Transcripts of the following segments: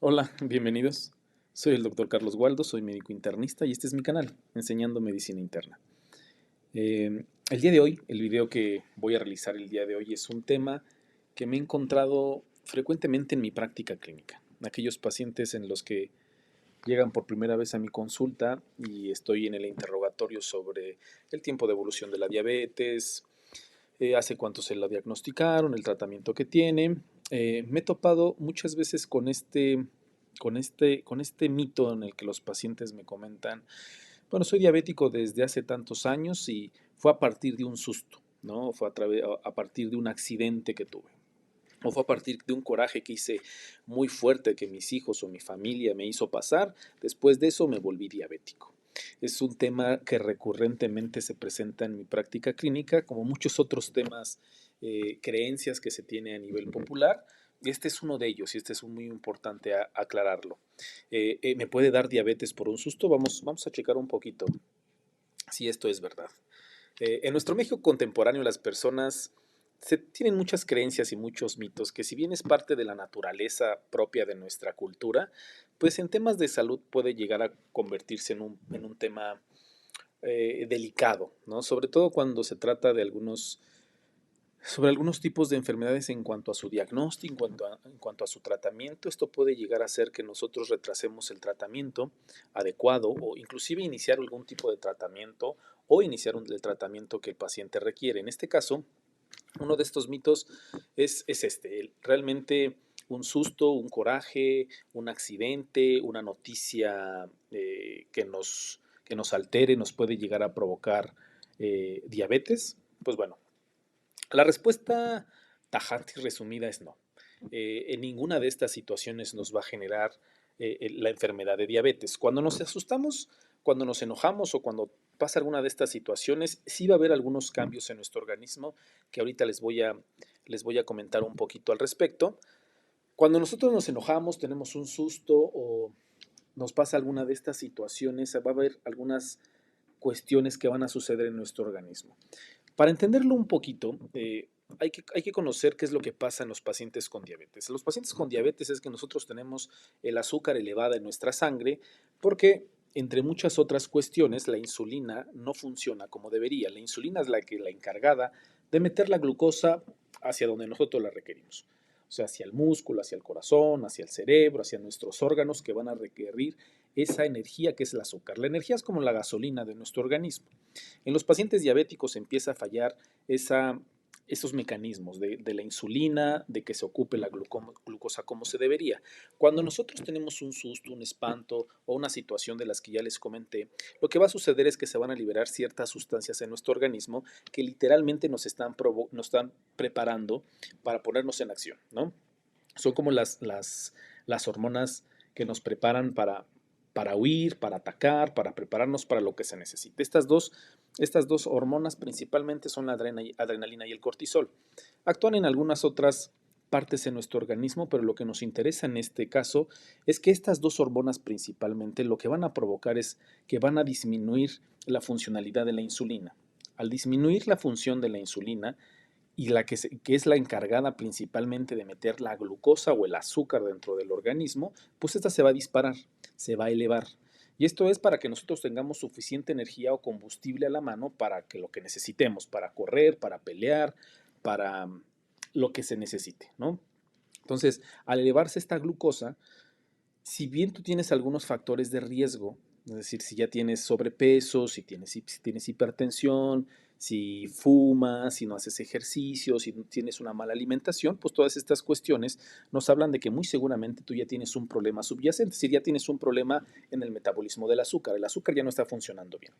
Hola, bienvenidos. Soy el doctor Carlos Waldo, soy médico internista y este es mi canal, Enseñando Medicina Interna. El día de hoy, el video que voy a realizar el día de hoy es un tema que me he encontrado frecuentemente en mi práctica clínica. Aquellos pacientes en los que llegan por primera vez a mi consulta y estoy en el interrogatorio sobre el tiempo de evolución de la diabetes, hace cuánto se la diagnosticaron, el tratamiento que tiene. Me he topado muchas veces con este mito en el que los pacientes me comentan, bueno, soy diabético desde hace tantos años y fue a partir de un susto, ¿no? Fue a partir de un accidente que tuve. O fue a partir de un coraje que hice muy fuerte que mis hijos o mi familia me hizo pasar. Después de eso me volví diabético. Es un tema que recurrentemente se presenta en mi práctica clínica, como muchos otros temas, creencias que se tiene a nivel popular. Este es uno de ellos y este es muy importante aclararlo. ¿Me puede dar diabetes por un susto? Vamos a checar un poquito si esto es verdad. En nuestro México contemporáneo las personas tienen muchas creencias y muchos mitos que si bien es parte de la naturaleza propia de nuestra cultura, pues en temas de salud puede llegar a convertirse en un tema delicado, ¿no? Sobre todo cuando se trata de sobre algunos tipos de enfermedades en cuanto a su diagnóstico, en cuanto a su tratamiento. Esto puede llegar a hacer que nosotros retrasemos el tratamiento adecuado o inclusive iniciar algún tipo de tratamiento o iniciar el tratamiento que el paciente requiere. En este caso, uno de estos mitos es realmente un susto, un coraje, un accidente, una noticia que nos altere, nos puede llegar a provocar diabetes. Pues bueno, la respuesta tajante y resumida es no. En ninguna de estas situaciones nos va a generar la enfermedad de diabetes. Cuando nos asustamos, cuando nos enojamos o cuando pasa alguna de estas situaciones, sí va a haber algunos cambios en nuestro organismo que ahorita les voy a comentar un poquito al respecto. Cuando nosotros nos enojamos, tenemos un susto o nos pasa alguna de estas situaciones, va a haber algunas cuestiones que van a suceder en nuestro organismo. Para entenderlo un poquito, hay que conocer qué es lo que pasa en los pacientes con diabetes. Los pacientes con diabetes es que nosotros tenemos el azúcar elevada en nuestra sangre porque, entre muchas otras cuestiones, la insulina no funciona como debería. La insulina es la encargada de meter la glucosa hacia donde nosotros la requerimos. O sea, hacia el músculo, hacia el corazón, hacia el cerebro, hacia nuestros órganos que van a requerir esa energía que es el azúcar. La energía es como la gasolina de nuestro organismo. En los pacientes diabéticos empieza a fallar esos mecanismos de la insulina, de que se ocupe la glucosa como se debería. Cuando nosotros tenemos un susto, un espanto o una situación de las que ya les comenté, lo que va a suceder es que se van a liberar ciertas sustancias en nuestro organismo que literalmente nos están preparando para ponernos en acción, ¿no? Son como las hormonas que nos preparan para huir, para atacar, para prepararnos para lo que se necesite. Estas dos hormonas principalmente son la adrenalina y el cortisol. Actúan en algunas otras partes en nuestro organismo, pero lo que nos interesa en este caso es que estas dos hormonas principalmente lo que van a provocar es que van a disminuir la funcionalidad de la insulina. Al disminuir la función de la insulina, y que es la encargada principalmente de meter la glucosa o el azúcar dentro del organismo, pues esta se va a disparar, se va a elevar. Y esto es para que nosotros tengamos suficiente energía o combustible a la mano para que lo que necesitemos, para correr, para pelear, para lo que se necesite, ¿no? Entonces, al elevarse esta glucosa, si bien tú tienes algunos factores de riesgo, es decir, si ya tienes sobrepeso, si tienes hipertensión, si fumas, si no haces ejercicio, si no tienes una mala alimentación, pues todas estas cuestiones nos hablan de que muy seguramente tú ya tienes un problema subyacente, es decir, ya tienes un problema en el metabolismo del azúcar, el azúcar ya no está funcionando bien.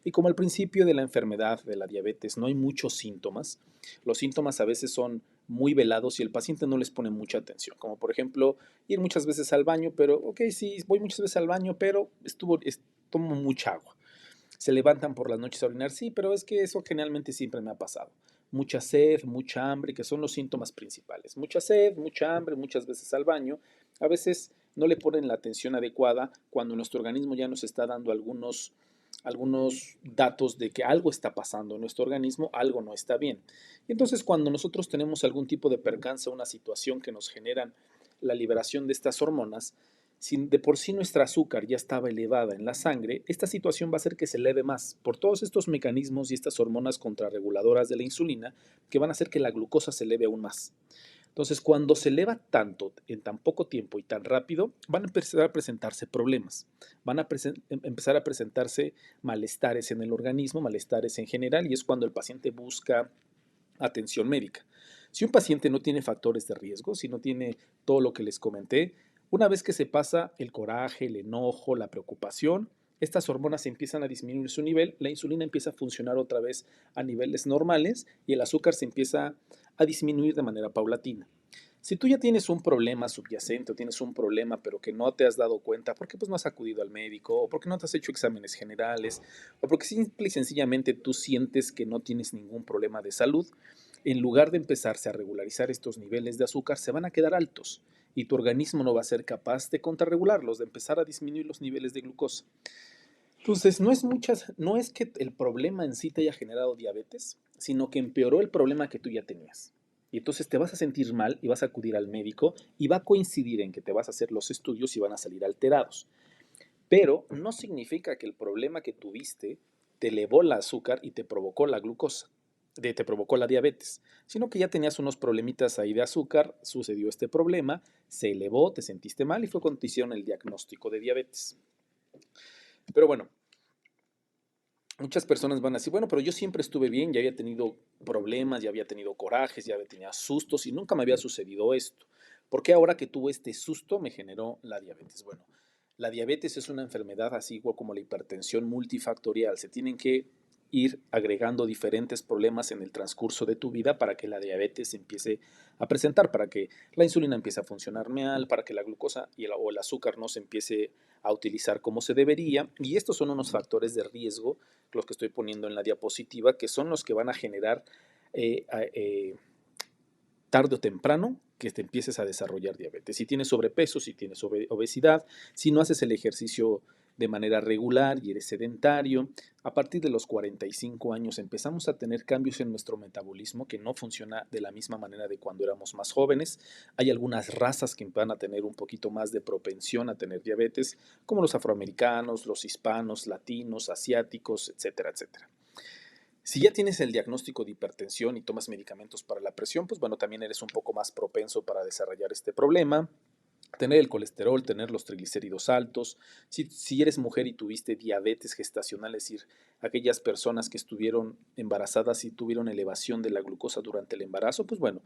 Y como al principio de la enfermedad de la diabetes no hay muchos síntomas, los síntomas a veces son muy velados y el paciente no les pone mucha atención, como por ejemplo ir muchas veces al baño, pero ok, sí, voy muchas veces al baño, pero tomo mucha agua. Se levantan por las noches a orinar, sí, pero es que eso generalmente siempre me ha pasado. Mucha sed, mucha hambre, que son los síntomas principales. Mucha sed, mucha hambre, muchas veces al baño. A veces no le ponen la atención adecuada cuando nuestro organismo ya nos está dando algunos datos de que algo está pasando en nuestro organismo, algo no está bien. Y entonces cuando nosotros tenemos algún tipo de percance, una situación que nos generan la liberación de estas hormonas, si de por sí nuestra azúcar ya estaba elevada en la sangre, esta situación va a hacer que se eleve más por todos estos mecanismos y estas hormonas contrarreguladoras de la insulina que van a hacer que la glucosa se eleve aún más. Entonces, cuando se eleva tanto en tan poco tiempo y tan rápido, van a empezar a presentarse problemas, van a empezar a presentarse malestares en el organismo, malestares en general, y es cuando el paciente busca atención médica. Si un paciente no tiene factores de riesgo, si no tiene todo lo que les comenté, una vez que se pasa el coraje, el enojo, la preocupación, estas hormonas empiezan a disminuir su nivel, la insulina empieza a funcionar otra vez a niveles normales y el azúcar se empieza a disminuir de manera paulatina. Si tú ya tienes un problema subyacente o tienes un problema pero que no te has dado cuenta porque pues no has acudido al médico o porque no te has hecho exámenes generales o porque simple y sencillamente tú sientes que no tienes ningún problema de salud, en lugar de empezarse a regularizar estos niveles de azúcar, se van a quedar altos y tu organismo no va a ser capaz de contrarregularlos, de empezar a disminuir los niveles de glucosa. Entonces, no es que el problema en sí te haya generado diabetes, sino que empeoró el problema que tú ya tenías. Y entonces te vas a sentir mal y vas a acudir al médico y va a coincidir en que te vas a hacer los estudios y van a salir alterados. Pero no significa que el problema que tuviste te elevó el azúcar y te provocó la glucosa, te provocó la diabetes, sino que ya tenías unos problemitas ahí de azúcar, sucedió este problema, se elevó, te sentiste mal y fue cuando te hicieron el diagnóstico de diabetes. Pero bueno, muchas personas van a decir, bueno, pero yo siempre estuve bien, ya había tenido problemas, ya había tenido corajes, ya había tenido sustos y nunca me había sucedido esto. ¿Por qué ahora que tuve este susto me generó la diabetes? Bueno, la diabetes es una enfermedad así igual como la hipertensión multifactorial. Se tienen que ir agregando diferentes problemas en el transcurso de tu vida para que la diabetes empiece a presentar, para que la insulina empiece a funcionar mal, para que la glucosa o el azúcar no se empiece a utilizar como se debería. Y estos son unos factores de riesgo, los que estoy poniendo en la diapositiva, que son los que van a generar eh, eh, tarde o temprano que te empieces a desarrollar diabetes. Si tienes sobrepeso, si tienes obesidad, si no haces el ejercicio de manera regular y eres sedentario, a partir de los 45 años empezamos a tener cambios en nuestro metabolismo que no funciona de la misma manera de cuando éramos más jóvenes. Hay algunas razas que van a tener un poquito más de propensión a tener diabetes, como los afroamericanos, los hispanos, latinos, asiáticos, etcétera, etcétera. Si ya tienes el diagnóstico de hipertensión y tomas medicamentos para la presión, pues bueno, también eres un poco más propenso para desarrollar este problema. Tener el colesterol, tener los triglicéridos altos. Si eres mujer y tuviste diabetes gestacional, es decir, aquellas personas que estuvieron embarazadas y tuvieron elevación de la glucosa durante el embarazo, pues bueno,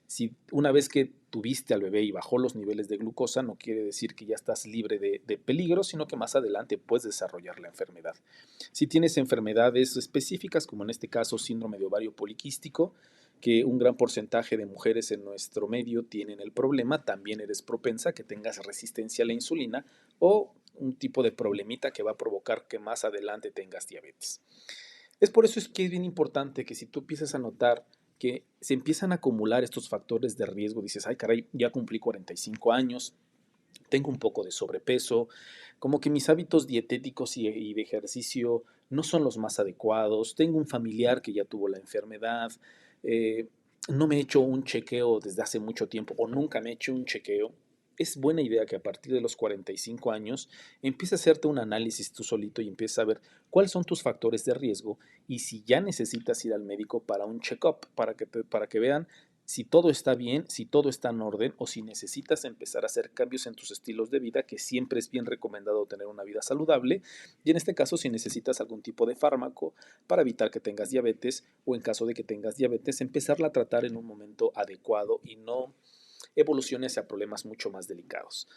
si una vez que tuviste al bebé y bajó los niveles de glucosa, no quiere decir que ya estás libre de peligro, sino que más adelante puedes desarrollar la enfermedad. Si tienes enfermedades específicas, como en este caso síndrome de ovario poliquístico, que un gran porcentaje de mujeres en nuestro medio tienen el problema, también eres propensa a que tengas resistencia a la insulina o un tipo de problemita que va a provocar que más adelante tengas diabetes. Es por eso es que es bien importante que si tú empiezas a notar que se empiezan a acumular estos factores de riesgo, dices, ay caray, ya cumplí 45 años, tengo un poco de sobrepeso, como que mis hábitos dietéticos y de ejercicio no son los más adecuados, tengo un familiar que ya tuvo la enfermedad, eh, no me he hecho un chequeo desde hace mucho tiempo o nunca me he hecho un chequeo. Es buena idea que a partir de los 45 años empieces a hacerte un análisis tú solito y empieces a ver cuáles son tus factores de riesgo y si ya necesitas ir al médico para un check-up, para que vean si todo está bien, si todo está en orden o si necesitas empezar a hacer cambios en tus estilos de vida, que siempre es bien recomendado tener una vida saludable, y en este caso si necesitas algún tipo de fármaco para evitar que tengas diabetes o en caso de que tengas diabetes, empezarla a tratar en un momento adecuado y no evolucione hacia problemas mucho más delicados.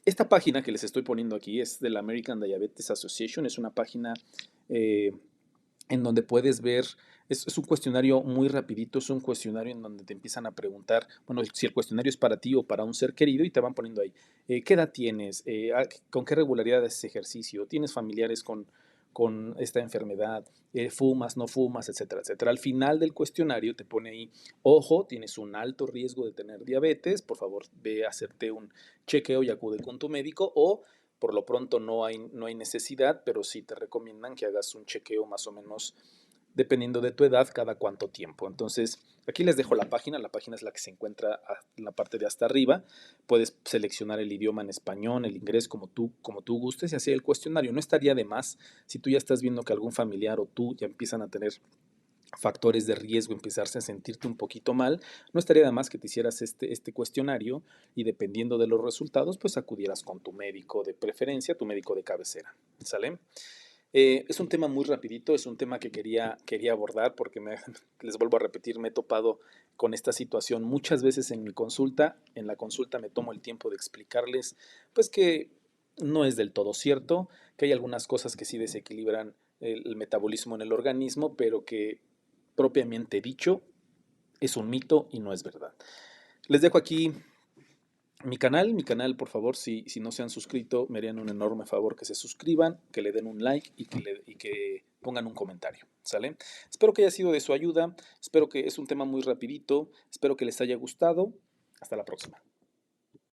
Esta página que les estoy poniendo aquí es de la American Diabetes Association, es una página eh, en donde puedes ver, es un cuestionario muy rapidito, es un cuestionario en donde te empiezan a preguntar, bueno, si el cuestionario es para ti o para un ser querido y te van poniendo ahí, ¿qué edad tienes? ¿Con qué regularidad haces ejercicio? ¿Tienes familiares con esta enfermedad? ¿Fumas, no fumas, etcétera, etcétera? Al final del cuestionario te pone ahí, ojo, tienes un alto riesgo de tener diabetes, por favor ve a hacerte un chequeo y acude con tu médico o por lo pronto no hay necesidad, pero sí te recomiendan que hagas un chequeo más o menos dependiendo de tu edad, cada cuánto tiempo. Entonces, aquí les dejo la página es la que se encuentra en la parte de hasta arriba. Puedes seleccionar el idioma en español, el inglés, como tú gustes y hacer el cuestionario. No estaría de más si tú ya estás viendo que algún familiar o tú ya empiezan a tener factores de riesgo, empezarse a sentirte un poquito mal, no estaría de más que te hicieras este cuestionario y dependiendo de los resultados, pues acudieras con tu médico de preferencia, tu médico de cabecera, ¿sale? Es un tema muy rapidito, es un tema que quería abordar porque les vuelvo a repetir, me he topado con esta situación muchas veces en mi consulta. En la consulta me tomo el tiempo de explicarles, pues que no es del todo cierto, que hay algunas cosas que sí desequilibran el metabolismo en el organismo, pero que propiamente dicho es un mito y no es verdad. Les dejo aquí mi canal, por favor, si no se han suscrito, me harían un enorme favor que se suscriban, que le den un like y que pongan un comentario, ¿sale? Espero que haya sido de su ayuda, espero que es un tema muy rapidito, espero que les haya gustado. Hasta la próxima.